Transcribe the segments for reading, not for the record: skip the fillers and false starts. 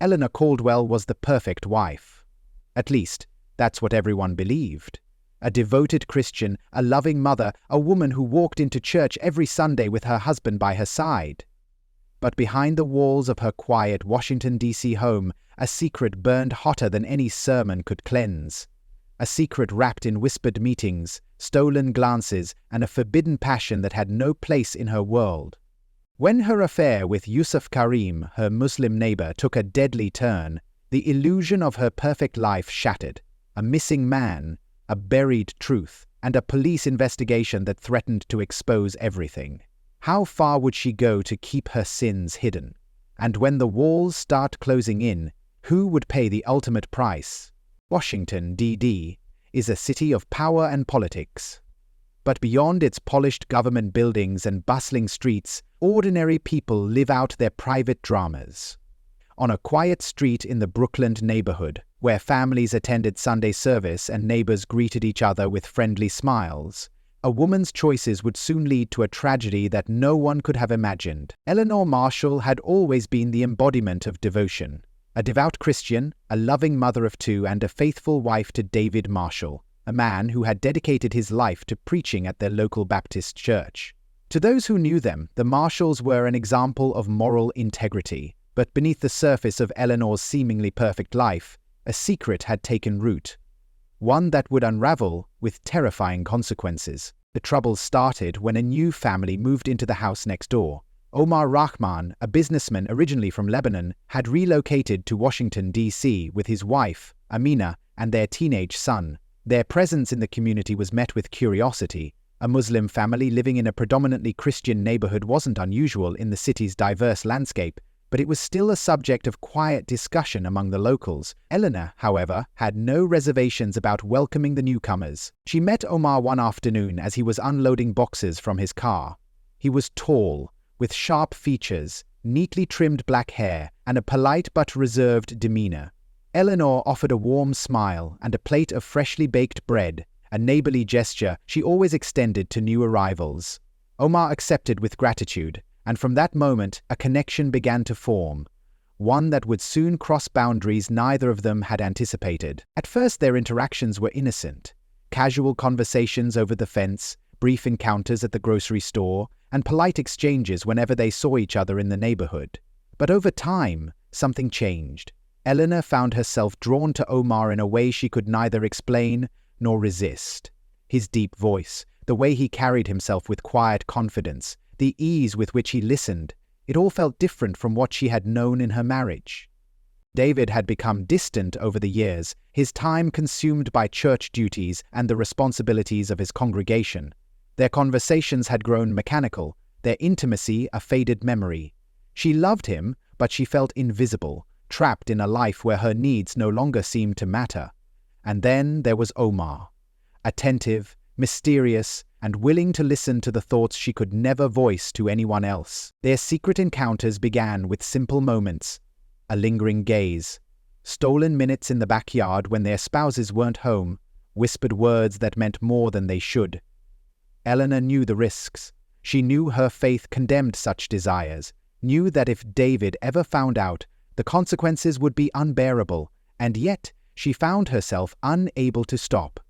Eleanor Caldwell was the perfect wife. At least, that's what everyone believed. A devoted Christian, a loving mother, a woman who walked into church every Sunday with her husband by her side. But behind the walls of her quiet Washington, D.C. home, a secret burned hotter than any sermon could cleanse. A secret wrapped in whispered meetings, stolen glances, and a forbidden passion that had no place in her world. When her affair with Yusuf Karim, her Muslim neighbor, took a deadly turn, the illusion of her perfect life shattered. A missing man, a buried truth, and a police investigation that threatened to expose everything. How far would she go to keep her sins hidden? And when the walls start closing in, who would pay the ultimate price? Washington, D.C. is a city of power and politics. But beyond its polished government buildings and bustling streets, ordinary people live out their private dramas. On a quiet street in the Brooklyn neighborhood, where families attended Sunday service and neighbors greeted each other with friendly smiles, a woman's choices would soon lead to a tragedy that no one could have imagined. Eleanor Marshall had always been the embodiment of devotion. A devout Christian, a loving mother of two, and a faithful wife to David Marshall, a man who had dedicated his life to preaching at their local Baptist church. To those who knew them, the Marshalls were an example of moral integrity. But beneath the surface of Eleanor's seemingly perfect life, a secret had taken root. One that would unravel with terrifying consequences. The trouble started when a new family moved into the house next door. Omar Rahman, a businessman originally from Lebanon, had relocated to Washington, D.C. with his wife, Amina, and their teenage son. Their presence in the community was met with curiosity. A Muslim family living in a predominantly Christian neighborhood wasn't unusual in the city's diverse landscape, but it was still a subject of quiet discussion among the locals. Eleanor, however, had no reservations about welcoming the newcomers. She met Omar one afternoon as he was unloading boxes from his car. He was tall, with sharp features, neatly trimmed black hair, and a polite but reserved demeanor. Eleanor offered a warm smile and a plate of freshly baked bread, a neighborly gesture she always extended to new arrivals. Omar accepted with gratitude, and from that moment a connection began to form, one that would soon cross boundaries neither of them had anticipated. At first their interactions were innocent. Casual conversations over the fence, brief encounters at the grocery store, and polite exchanges whenever they saw each other in the neighborhood. But over time, something changed. Eleanor found herself drawn to Omar in a way she could neither explain nor resist. His deep voice, the way he carried himself with quiet confidence, the ease with which he listened, it all felt different from what she had known in her marriage. David had become distant over the years, his time consumed by church duties and the responsibilities of his congregation. Their conversations had grown mechanical, their intimacy a faded memory. She loved him, but she felt invisible, trapped in a life where her needs no longer seemed to matter. And then there was Omar, attentive, mysterious, and willing to listen to the thoughts she could never voice to anyone else. Their secret encounters began with simple moments, a lingering gaze, stolen minutes in the backyard when their spouses weren't home, whispered words that meant more than they should. Eleanor knew the risks. She knew her faith condemned such desires, knew that if David ever found out, the consequences would be unbearable, and yet she found herself unable to stop.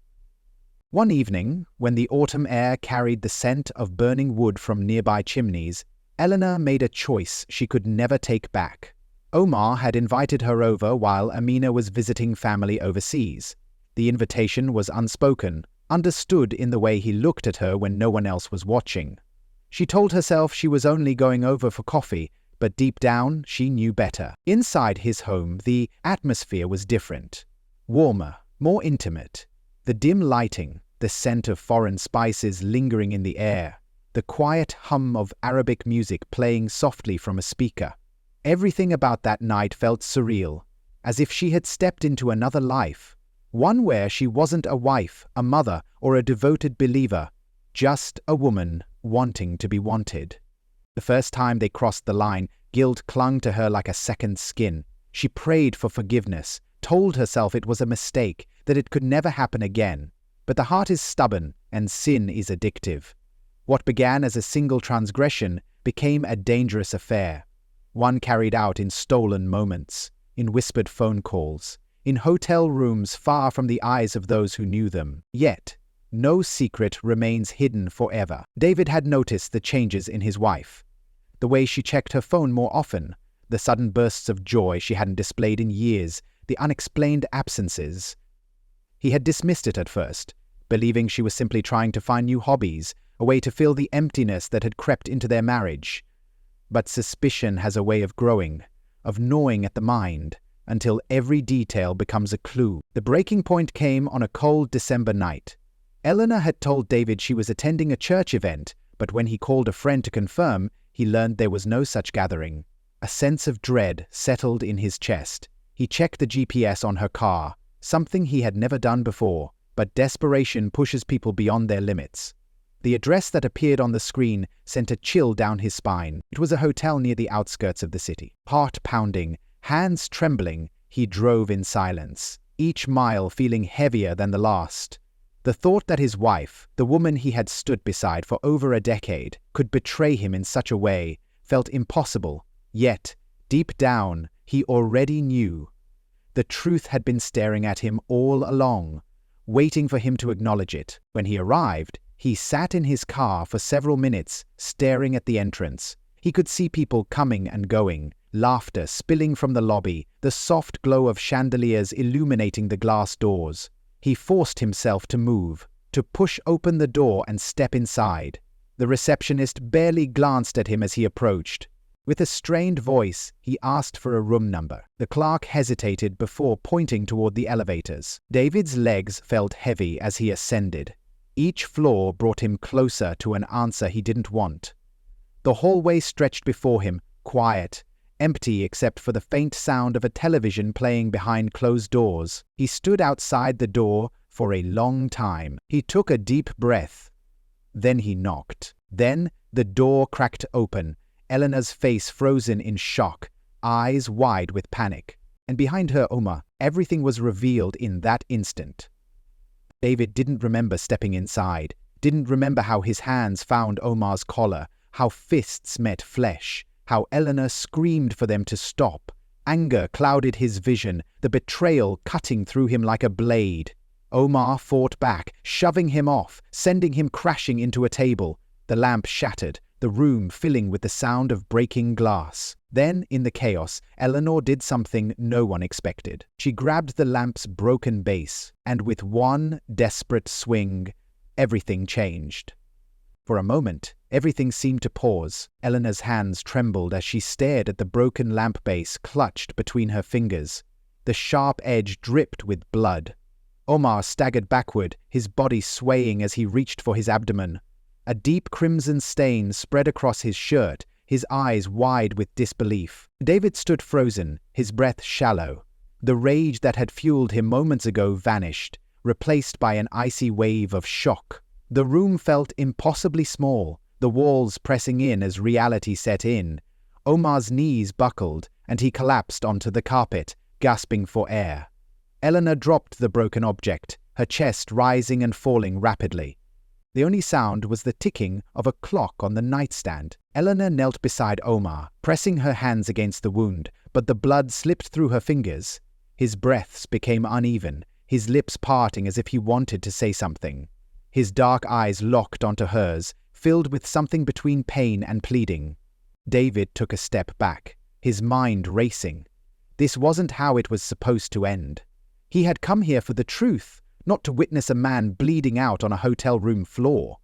One evening, when the autumn air carried the scent of burning wood from nearby chimneys, Eleanor made a choice she could never take back. Omar had invited her over while Amina was visiting family overseas. The invitation was unspoken, understood in the way he looked at her when no one else was watching. She told herself she was only going over for coffee, but deep down she knew better. Inside his home, the atmosphere was different. Warmer, more intimate. The dim lighting, the scent of foreign spices lingering in the air, the quiet hum of Arabic music playing softly from a speaker. Everything about that night felt surreal, as if she had stepped into another life, one where she wasn't a wife, a mother, or a devoted believer, just a woman wanting to be wanted. The first time they crossed the line, guilt clung to her like a second skin. She prayed for forgiveness, told herself it was a mistake, that it could never happen again. But the heart is stubborn, and sin is addictive. What began as a single transgression became a dangerous affair, one carried out in stolen moments. in whispered phone calls, in hotel rooms far from the eyes of those who knew them. Yet, no secret remains hidden forever. David had noticed the changes in his wife. The way she checked her phone more often, the sudden bursts of joy she hadn't displayed in years, the unexplained absences. He had dismissed it at first, believing she was simply trying to find new hobbies, a way to fill the emptiness that had crept into their marriage. But suspicion has a way of growing, of gnawing at the mind, until every detail becomes a clue. The breaking point came on a cold December night. Eleanor had told David she was attending a church event, but when he called a friend to confirm, he learned there was no such gathering. A sense of dread settled in his chest. He checked the GPS on her car, something he had never done before, but desperation pushes people beyond their limits. The address that appeared on the screen sent a chill down his spine. It was a hotel near the outskirts of the city. Heart pounding, hands trembling, he drove in silence, each mile feeling heavier than the last. The thought that his wife, the woman he had stood beside for over a decade, could betray him in such a way felt impossible. Yet, deep down, he already knew. The truth had been staring at him all along, waiting for him to acknowledge it. When he arrived, he sat in his car for several minutes, staring at the entrance. He could see people coming and going, laughter spilling from the lobby, the soft glow of chandeliers illuminating the glass doors. He forced himself to move, to push open the door and step inside. The receptionist barely glanced at him as he approached. With a strained voice, he asked for a room number. The clerk hesitated before pointing toward the elevators. David's legs felt heavy as he ascended. Each floor brought him closer to an answer he didn't want. The hallway stretched before him, quiet, empty except for the faint sound of a television playing behind closed doors. He stood outside the door for a long time. He took a deep breath. Then he knocked. Then the door cracked open, Eleanor's face frozen in shock, eyes wide with panic. And behind her, Omar. Everything was revealed in that instant. David didn't remember stepping inside, didn't remember how his hands found Omar's collar, how fists met flesh, how Eleanor screamed for them to stop. Anger clouded his vision, the betrayal cutting through him like a blade. Omar fought back, shoving him off, sending him crashing into a table. The lamp shattered, the room filling with the sound of breaking glass. Then, in the chaos, Eleanor did something no one expected. She grabbed the lamp's broken base, and with one desperate swing, everything changed. For a moment, everything seemed to pause. Eleanor's hands trembled as she stared at the broken lamp base clutched between her fingers. The sharp edge dripped with blood. Omar staggered backward, his body swaying as he reached for his abdomen. A deep crimson stain spread across his shirt, his eyes wide with disbelief. David stood frozen, his breath shallow. The rage that had fueled him moments ago vanished, replaced by an icy wave of shock. The room felt impossibly small, the walls pressing in as reality set in. Omar's knees buckled, and he collapsed onto the carpet, gasping for air. Eleanor dropped the broken object, her chest rising and falling rapidly. The only sound was the ticking of a clock on the nightstand. Eleanor knelt beside Omar, pressing her hands against the wound, but the blood slipped through her fingers. His breaths became uneven, his lips parting as if he wanted to say something. His dark eyes locked onto hers, filled with something between pain and pleading. David took a step back, his mind racing. This wasn't how it was supposed to end. He had come here for the truth, not to witness a man bleeding out on a hotel room floor.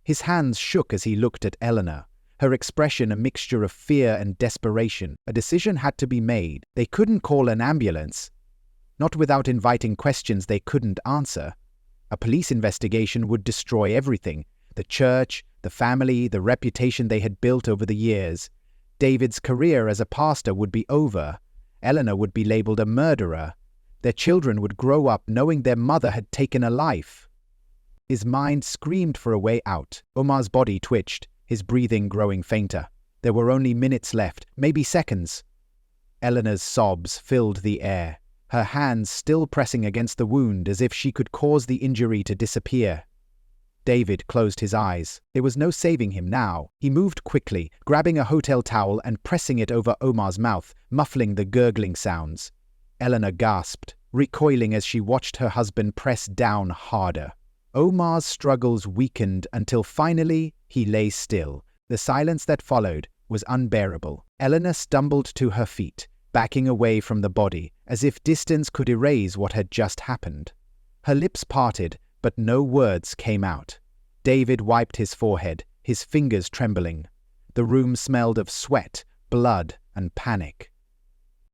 His hands shook as he looked at Eleanor, her expression a mixture of fear and desperation. A decision had to be made. They couldn't call an ambulance, not without inviting questions they couldn't answer. A police investigation would destroy everything: the church, the family, the reputation they had built over the years. David's career as a pastor would be over. Eleanor would be labeled a murderer. Their children would grow up knowing their mother had taken a life. His mind screamed for a way out. Omar's body twitched, his breathing growing fainter. There were only minutes left, maybe seconds. Eleanor's sobs filled the air, her hands still pressing against the wound as if she could cause the injury to disappear. David closed his eyes. There was no saving him now. He moved quickly, grabbing a hotel towel and pressing it over Omar's mouth, muffling the gurgling sounds. Eleanor gasped, recoiling as she watched her husband press down harder. Omar's struggles weakened until finally he lay still. The silence that followed was unbearable. Eleanor stumbled to her feet, backing away from the body, as if distance could erase what had just happened. Her lips parted, but no words came out. David wiped his forehead, his fingers trembling. The room smelled of sweat, blood, and panic.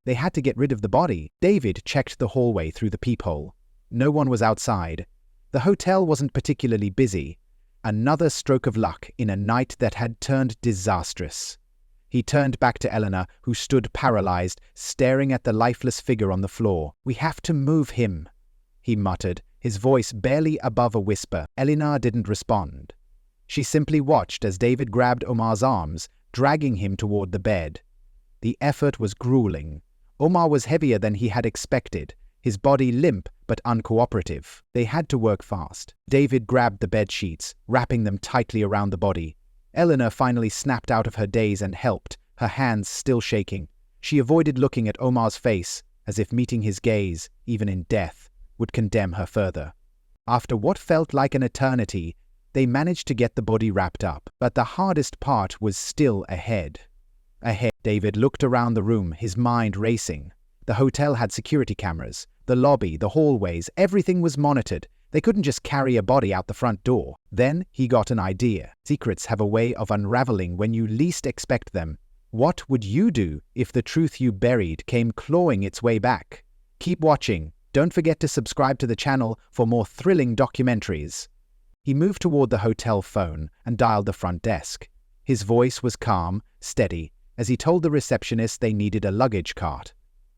They had to get rid of the body. David checked the hallway through the peephole. No one was outside. The hotel wasn't particularly busy. Another stroke of luck in a night that had turned disastrous. He turned back to Eleanor, who stood paralyzed, staring at the lifeless figure on the floor. "We have to move him," he muttered, his voice barely above a whisper. Eleanor didn't respond. She simply watched as David grabbed Omar's arms, dragging him toward the bed. The effort was grueling. Omar was heavier than he had expected, his body limp but uncooperative. They had to work fast. David grabbed the bed sheets, wrapping them tightly around the body. Eleanor finally snapped out of her daze and helped, her hands still shaking. She avoided looking at Omar's face, as if meeting his gaze, even in death, would condemn her further. After what felt like an eternity, they managed to get the body wrapped up. But the hardest part was still ahead. David looked around the room, his mind racing. The hotel had security cameras. The lobby, the hallways, everything was monitored. They couldn't just carry a body out the front door. Then he got an idea. Secrets have a way of unraveling when you least expect them. What would you do if the truth you buried came clawing its way back? Keep watching. Don't forget to subscribe to the channel for more thrilling documentaries. He moved toward the hotel phone and dialed the front desk. His voice was calm, steady, as he told the receptionist they needed a luggage cart.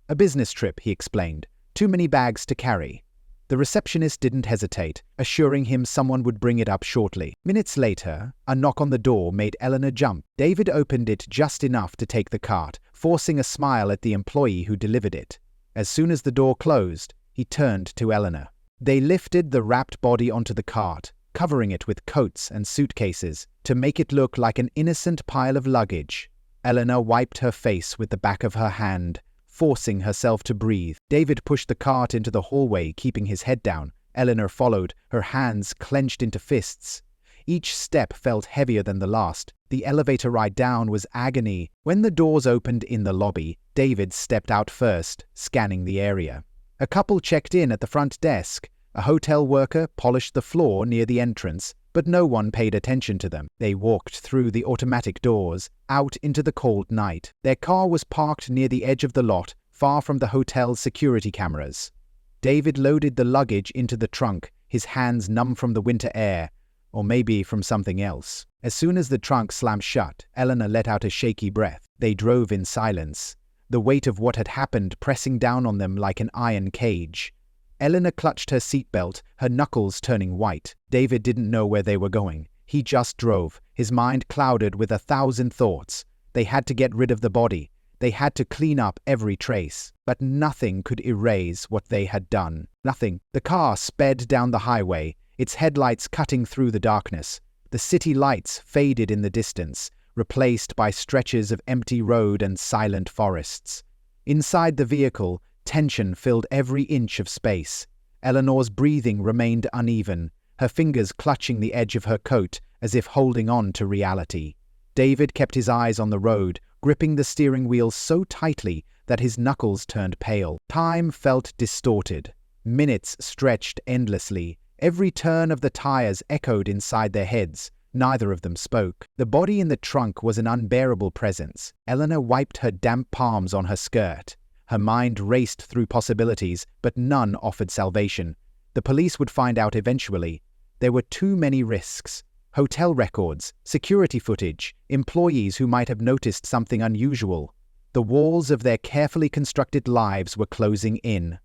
"A business trip," he explained. "Too many bags to carry." The receptionist didn't hesitate, assuring him someone would bring it up shortly. Minutes later, a knock on the door made Eleanor jump. David opened it just enough to take the cart, forcing a smile at the employee who delivered it. As soon as the door closed, he turned to Eleanor. They lifted the wrapped body onto the cart, covering it with coats and suitcases to make it look like an innocent pile of luggage. Eleanor wiped her face with the back of her hand, forcing herself to breathe. David pushed the cart into the hallway, keeping his head down. Eleanor followed, her hands clenched into fists. Each step felt heavier than the last. The elevator ride down was agony. When the doors opened in the lobby, David stepped out first, scanning the area. A couple checked in at the front desk. A hotel worker polished the floor near the entrance, but no one paid attention to them. They walked through the automatic doors, out into the cold night. Their car was parked near the edge of the lot, far from the hotel's security cameras. David loaded the luggage into the trunk, his hands numb from the winter air, or maybe from something else. As soon as the trunk slammed shut, Eleanor let out a shaky breath. They drove in silence, the weight of what had happened pressing down on them like an iron cage. Eleanor clutched her seatbelt, her knuckles turning white. David didn't know where they were going. He just drove, his mind clouded with 1,000 thoughts. They had to get rid of the body. They had to clean up every trace. But nothing could erase what they had done. Nothing. The car sped down the highway, its headlights cutting through the darkness. The city lights faded in the distance, replaced by stretches of empty road and silent forests. Inside the vehicle, tension filled every inch of space. Eleanor's breathing remained uneven, her fingers clutching the edge of her coat as if holding on to reality. David kept his eyes on the road, gripping the steering wheel so tightly that his knuckles turned pale. Time felt distorted. Minutes stretched endlessly. Every turn of the tires echoed inside their heads. Neither of them spoke. The body in the trunk was an unbearable presence. Eleanor wiped her damp palms on her skirt. Her mind raced through possibilities, but none offered salvation. The police would find out eventually. There were too many risks. Hotel records, security footage, employees who might have noticed something unusual. The walls of their carefully constructed lives were closing in.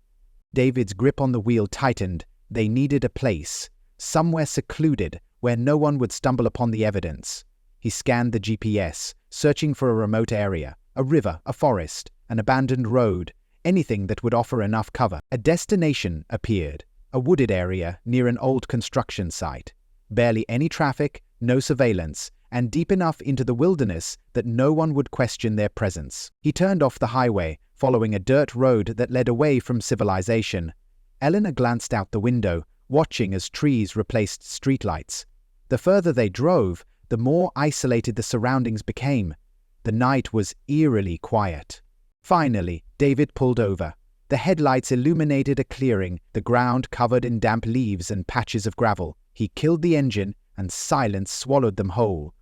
David's grip on the wheel tightened. They needed a place, somewhere secluded, where no one would stumble upon the evidence. He scanned the GPS, searching for a remote area, a river, a forest, an abandoned road, anything that would offer enough cover. A destination appeared, a wooded area near an old construction site. Barely any traffic, no surveillance, and deep enough into the wilderness that no one would question their presence. He turned off the highway, following a dirt road that led away from civilization. Eleanor glanced out the window, watching as trees replaced streetlights. The further they drove, the more isolated the surroundings became. The night was eerily quiet. Finally, David pulled over. The headlights illuminated a clearing, the ground covered in damp leaves and patches of gravel. He killed the engine, and silence swallowed them whole.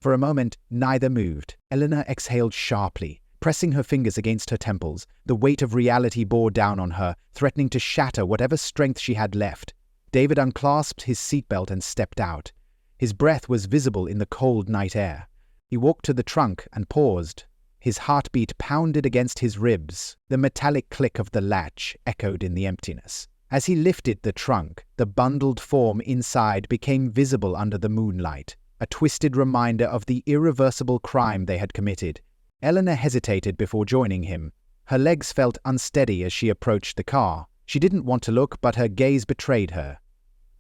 For a moment, neither moved. Eleanor exhaled sharply, pressing her fingers against her temples. The weight of reality bore down on her, threatening to shatter whatever strength she had left. David unclasped his seatbelt and stepped out. His breath was visible in the cold night air. He walked to the trunk and paused. His heartbeat pounded against his ribs. The metallic click of the latch echoed in the emptiness. As he lifted the trunk, the bundled form inside became visible under the moonlight, a twisted reminder of the irreversible crime they had committed. Eleanor hesitated before joining him. Her legs felt unsteady as she approached the car. She didn't want to look, but her gaze betrayed her.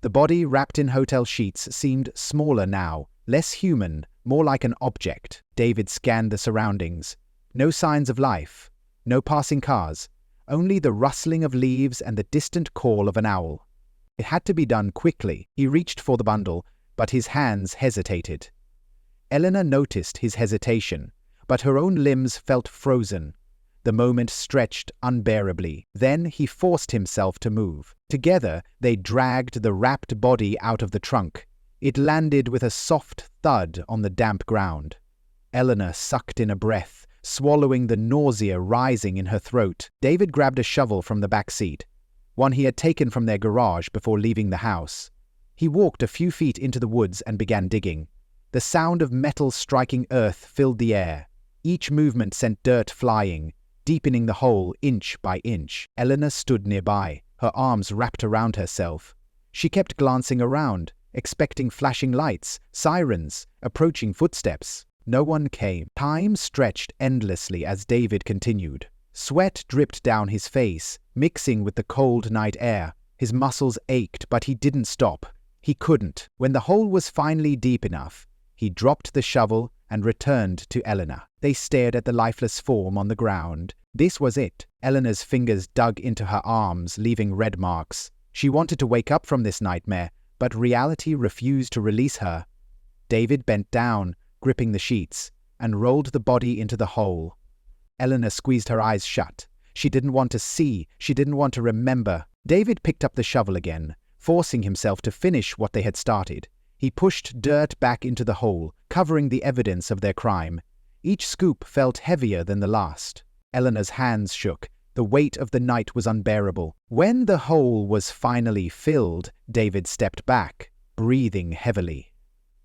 The body, wrapped in hotel sheets, seemed smaller now, less human, more like an object. David scanned the surroundings. No signs of life, no passing cars, only the rustling of leaves and the distant call of an owl. It had to be done quickly. He reached for the bundle, but his hands hesitated. Eleanor noticed his hesitation, but her own limbs felt frozen. The moment stretched unbearably. Then he forced himself to move. Together, they dragged the wrapped body out of the trunk. It landed with a soft thud on the damp ground. Eleanor sucked in a breath, swallowing the nausea rising in her throat. David grabbed a shovel from the back seat, one he had taken from their garage before leaving the house. He walked a few feet into the woods and began digging. The sound of metal striking earth filled the air. Each movement sent dirt flying, deepening the hole inch by inch. Eleanor stood nearby, her arms wrapped around herself. She kept glancing around, expecting flashing lights, sirens, approaching footsteps. No one came. Time stretched endlessly as David continued. Sweat dripped down his face, mixing with the cold night air. His muscles ached, but he didn't stop. He couldn't. When the hole was finally deep enough, he dropped the shovel and returned to Eleanor. They stared at the lifeless form on the ground. This was it. Eleanor's fingers dug into her arms, leaving red marks. She wanted to wake up from this nightmare, but reality refused to release her. David bent down, gripping the sheets, and rolled the body into the hole. Eleanor squeezed her eyes shut. She didn't want to see, she didn't want to remember. David picked up the shovel again, forcing himself to finish what they had started. He pushed dirt back into the hole, covering the evidence of their crime. Each scoop felt heavier than the last. Eleanor's hands shook. The weight of the night was unbearable. When the hole was finally filled, David stepped back, breathing heavily.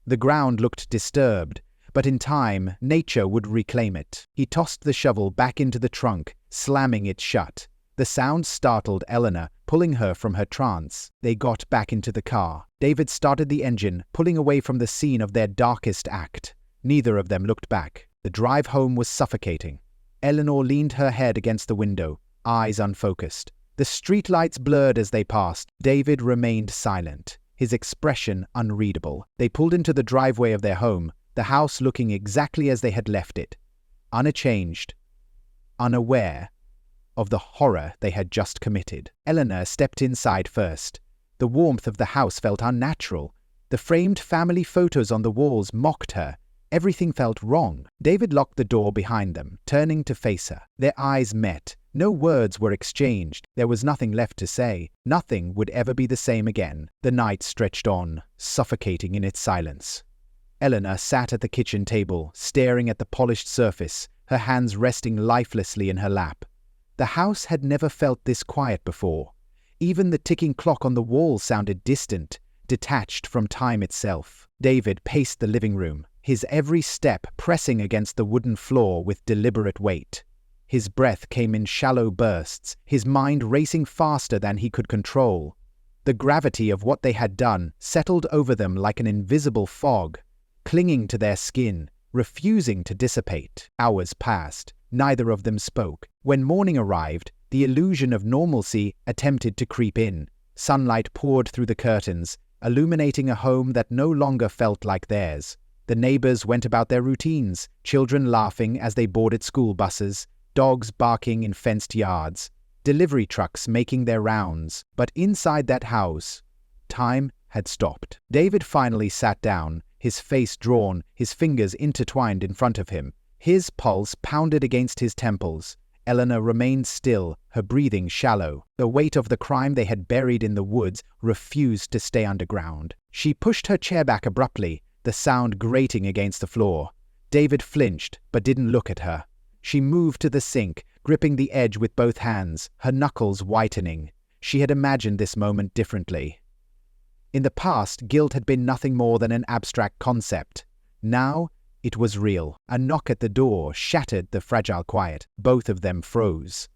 The ground looked disturbed, but in time, nature would reclaim it. He tossed the shovel back into the trunk, slamming it shut. The sound startled Eleanor, pulling her from her trance. They got back into the car. David started the engine, pulling away from the scene of their darkest act. Neither of them looked back. The drive home was suffocating. Eleanor leaned her head against the window, eyes unfocused. The streetlights blurred as they passed. David remained silent, his expression unreadable. They pulled into the driveway of their home, the house looking exactly as they had left it, unchanged, unaware of the horror they had just committed. Eleanor stepped inside first. The warmth of the house felt unnatural. The framed family photos on the walls mocked her. Everything felt wrong. David locked the door behind them, turning to face her. Their eyes met. No words were exchanged. There was nothing left to say. Nothing would ever be the same again. The night stretched on, suffocating in its silence. Eleanor sat at the kitchen table, staring at the polished surface, her hands resting lifelessly in her lap. The house had never felt this quiet before. Even the ticking clock on the wall sounded distant, detached from time itself. David paced the living room, his every step pressing against the wooden floor with deliberate weight. His breath came in shallow bursts, his mind racing faster than he could control. The gravity of what they had done settled over them like an invisible fog, clinging to their skin, refusing to dissipate. Hours passed. Neither of them spoke. When morning arrived, the illusion of normalcy attempted to creep in. Sunlight poured through the curtains, illuminating a home that no longer felt like theirs. The neighbors went about their routines, children laughing as they boarded school buses, dogs barking in fenced yards, delivery trucks making their rounds. But inside that house, time had stopped. David finally sat down, his face drawn, his fingers intertwined in front of him. His pulse pounded against his temples. Eleanor remained still, her breathing shallow. The weight of the crime they had buried in the woods refused to stay underground. She pushed her chair back abruptly, the sound grating against the floor. David flinched, but didn't look at her. She moved to the sink, gripping the edge with both hands, her knuckles whitening. She had imagined this moment differently. In the past, guilt had been nothing more than an abstract concept. Now, it was real. A knock at the door shattered the fragile quiet. Both of them froze.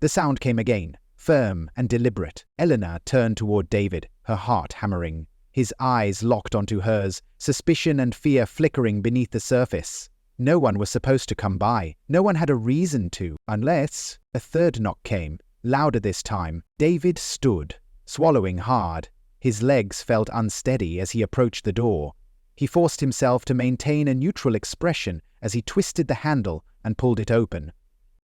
The sound came again, firm and deliberate. Eleanor turned toward David, her heart hammering. His eyes locked onto hers, suspicion and fear flickering beneath the surface. No one was supposed to come by. No one had a reason to, unless a third knock came, louder this time. David stood, swallowing hard. His legs felt unsteady as he approached the door. He forced himself to maintain a neutral expression as he twisted the handle and pulled it open.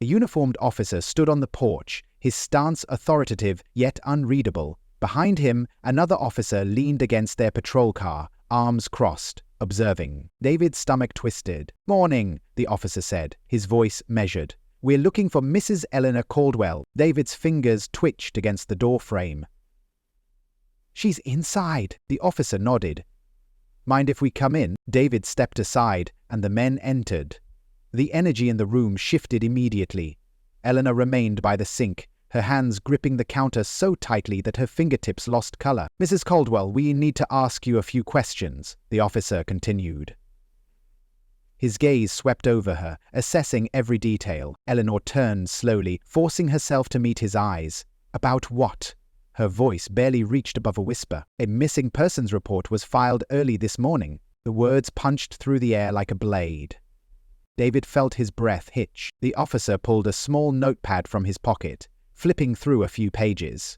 A uniformed officer stood on the porch, his stance authoritative yet unreadable. Behind him, another officer leaned against their patrol car, arms crossed, observing. David's stomach twisted. "Morning," the officer said, his voice measured. "We're looking for Mrs. Eleanor Caldwell." David's fingers twitched against the door frame. "She's inside," the officer nodded. "Mind if we come in?" David stepped aside, and the men entered. The energy in the room shifted immediately. Eleanor remained by the sink, her hands gripping the counter so tightly that her fingertips lost color. "Mrs. Caldwell, we need to ask you a few questions," the officer continued. His gaze swept over her, assessing every detail. Eleanor turned slowly, forcing herself to meet his eyes. "About what?" Her voice barely reached above a whisper. "A missing persons report was filed early this morning." The words punched through the air like a blade. David felt his breath hitch. The officer pulled a small notepad from his pocket, flipping through a few pages.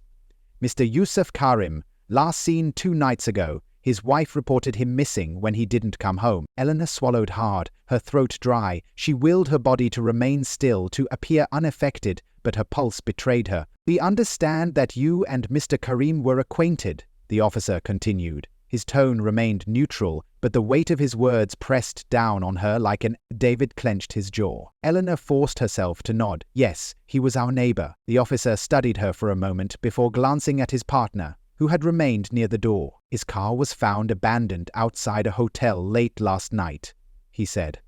"Mr. Yusuf Karim, last seen 2 nights ago. His wife reported him missing when he didn't come home." Eleanor swallowed hard, her throat dry. She willed her body to remain still, to appear unaffected, but her pulse betrayed her. "We understand that you and Mr. Karim were acquainted," the officer continued. His tone remained neutral, but the weight of his words pressed down on her like an... David clenched his jaw. Eleanor forced herself to nod. "Yes, he was our neighbor." The officer studied her for a moment before glancing at his partner, who had remained near the door. "His car was found abandoned outside a hotel late last night," he said.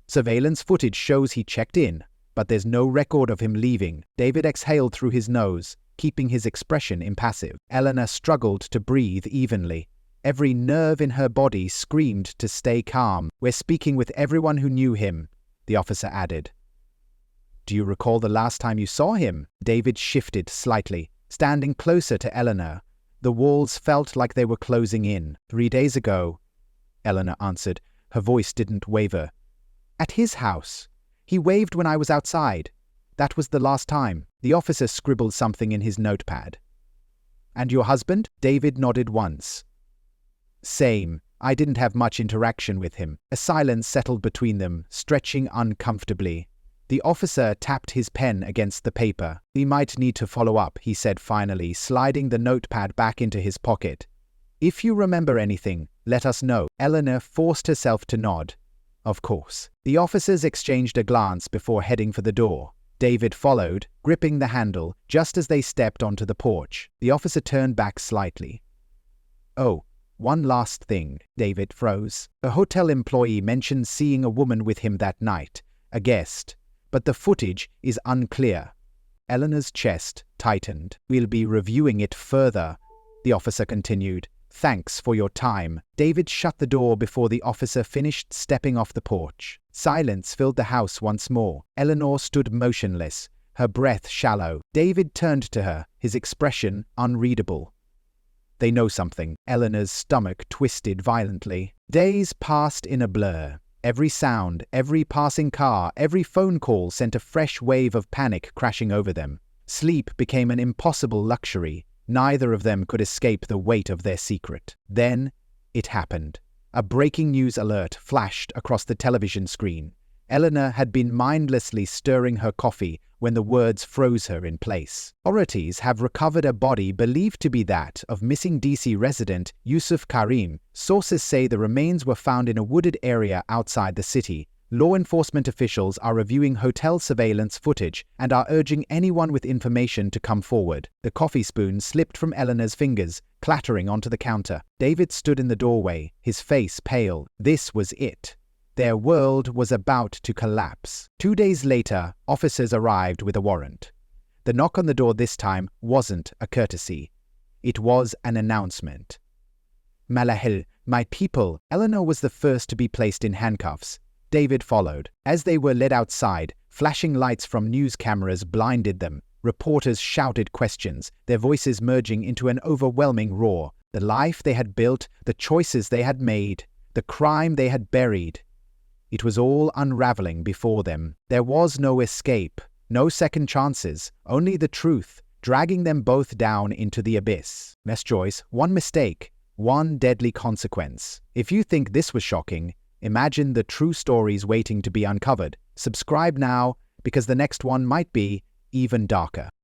"Surveillance footage shows he checked in, but there's no record of him leaving." David exhaled through his nose, keeping his expression impassive. Eleanor struggled to breathe evenly. Every nerve in her body screamed to stay calm. "We're speaking with everyone who knew him," the officer added. "Do you recall the last time you saw him?" David shifted slightly, standing closer to Eleanor. The walls felt like they were closing in. 3 days ago," Eleanor answered. Her voice didn't waver. "At his house. He waved when I was outside. That was the last time." The officer scribbled something in his notepad. "And your husband?" David nodded once. "Same. I didn't have much interaction with him." A silence settled between them, stretching uncomfortably. The officer tapped his pen against the paper. "We might need to follow up," he said finally, sliding the notepad back into his pocket. "If you remember anything, let us know." Eleanor forced herself to nod. "Of course." The officers exchanged a glance before heading for the door. David followed, gripping the handle, just as they stepped onto the porch. The officer turned back slightly. "Oh, one last thing." David froze. A hotel employee mentioned seeing a woman with him that night, a guest, but the footage is unclear. Eleanor's chest tightened. "We'll be reviewing it further," the officer continued. "Thanks for your time." David shut the door before the officer finished stepping off the porch. Silence filled the house once more. Eleanor stood motionless, her breath shallow. David turned to her, his expression unreadable. "They know something." Eleanor's stomach twisted violently. Days passed in a blur. Every sound, every passing car, every phone call sent a fresh wave of panic crashing over them. Sleep became an impossible luxury. Neither of them could escape the weight of their secret. Then, it happened. A breaking news alert flashed across the television screen. Eleanor had been mindlessly stirring her coffee when the words froze her in place. Authorities have recovered a body believed to be that of missing DC resident Yusuf Karim. Sources say the remains were found in a wooded area outside the city. Law enforcement officials are reviewing hotel surveillance footage and are urging anyone with information to come forward. The coffee spoon slipped from Eleanor's fingers, clattering onto the counter. David stood in the doorway, his face pale. This was it. Their world was about to collapse. 2 days later, officers arrived with a warrant. The knock on the door this time wasn't a courtesy. It was an announcement. Malahil, my people. Eleanor was the first to be placed in handcuffs. David followed. As they were led outside, flashing lights from news cameras blinded them. Reporters shouted questions, their voices merging into an overwhelming roar. The life they had built, the choices they had made, the crime they had buried. It was all unraveling before them. There was no escape, no second chances, only the truth, dragging them both down into the abyss. Miss Joyce, one mistake, one deadly consequence. If you think this was shocking, imagine the true stories waiting to be uncovered. Subscribe now, because the next one might be even darker.